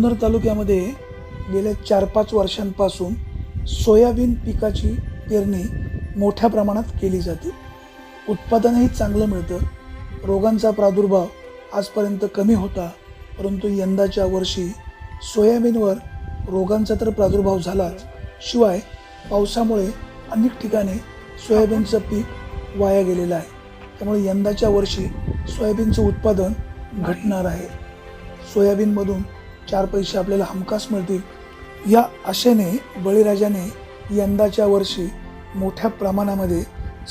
जुन्नर तालुक्यामध्ये गेल्या 4-5 वर्षांपासून सोयाबीन पिकाची पेरणी मोठ्या प्रमाणात केली जाते. उत्पादनही चांगलं मिळतं. रोगांचा प्रादुर्भाव आजपर्यंत कमी होता, परंतु यंदाच्या वर्षी सोयाबीनवर रोगांचा तर प्रादुर्भाव झालाच, शिवाय पावसामुळे अनेक ठिकाणी सोयाबीनचं पीक वाया गेलेलं आहे. त्यामुळे यंदाच्या वर्षी सोयाबीनचं उत्पादन घटणार आहे. सोयाबीनमधून 4 पैसे आपल्याला हमखास मिळतील या आशेने बळीराजाने यंदाच्या वर्षी मोठ्या प्रमाणामध्ये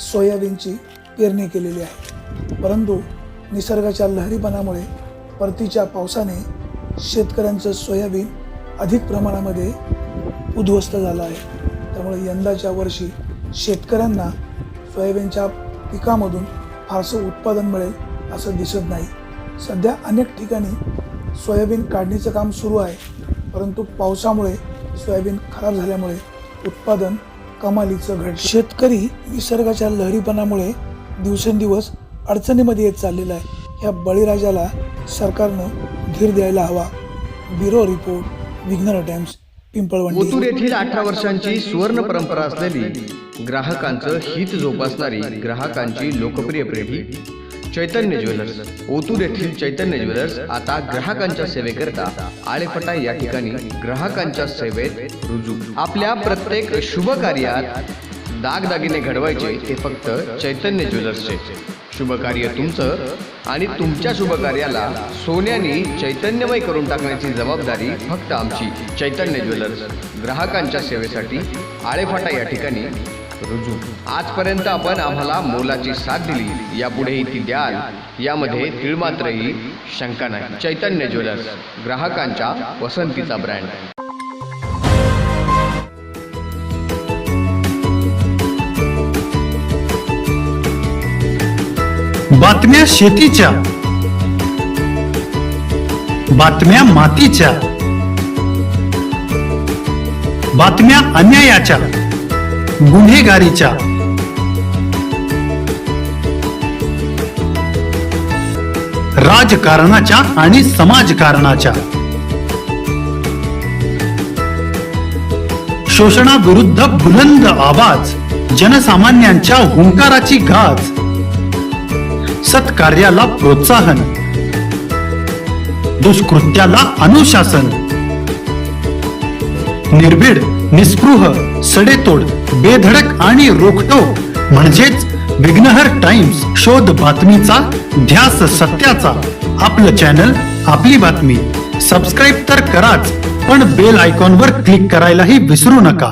सोयाबीनची पेरणी केलेली आहे. परंतु निसर्गाच्या लहरीपणामुळे परतीच्या पावसाने शेतकऱ्यांचं सोयाबीन अधिक प्रमाणामध्ये उद्ध्वस्त झालं आहे. त्यामुळे यंदाच्या वर्षी शेतकऱ्यांना सोयाबीनच्या पिकामधून फारसं उत्पादन मिळेल असं दिसत नाही. सध्या अनेक ठिकाणी सोयाबीन काढणीचं काम सुरू आहे, परंतु पावसामुळे सोयाबीन खराब झाल्यामुळे उत्पादन कमालीचं घडलं. शेतकरी निसर्गाच्या लहरीपणामुळे दिवसेंदिवस अडचणीमध्ये येत चाललेला आहे. या बळीराजाला सरकारनं धीर द्यायला हवा. Bureau report, Vighnahar Times, Pimpalwandi. Otur येथील 18 वर्षांची सुवर्ण परंपरा असलेली ग्राहकांचं हित जोपासणारी ग्राहकांची लोकप्रिय पेढी चैतन्य ज्वेलर्स. ओतूर येथील चैतन्य ज्वेलर्स आता ग्राहकांच्या सेवेकरता आळेफाटा या ठिकाणी ग्राहकांच्या सेवेत रुजू. आपल्या प्रत्येक शुभ कार्यात दागदागिने घडवायचे ते फक्त चैतन्य ज्वेलर्सचे. शुभ कार्य तुमचं आणि तुमच्या शुभ कार्याला सोन्याने चैतन्यमय करून टाकण्याची जबाबदारी फक्त आमची. चैतन्य ज्वेलर्स ग्राहकांच्या सेवेसाठी आळेफाटा या ठिकाणी रुजू. आजपर्यंत आपण आम्हाला मोलाची साथ दिली, यापुढेही ती द्याल यामध्ये तिळमात्रही शंका नाही. चैतन्य ज्वेलर्स, ग्राहकांच्या पसंतीचा ब्रँड. बातम्या शेतीच्या, बातम्या मातीच्या, बातम्या अन्यायाच्या, गुन्हेगारीच्या, राजकारणाच्या आणि समाजकारणाच्या, शोषणाविरुद्ध बुलंद आवाज, जनसामान्यांच्या हुंकाराची गाज, सत्कार्याला प्रोत्साहन, दुष्कृत्याला अनुशासन, निर्भीड, निस्पृह, सडेतोड, बेधडक आणि रोखटोक म्हणजेच विघ्नहर टाइम्स. शोध बातमीचा, ध्यास सत्याचा. आपलं चॅनल, आपली बातमी. सबस्क्राईब तर कराच, पण बेल आयकॉनवर क्लिक करायलाही विसरू नका.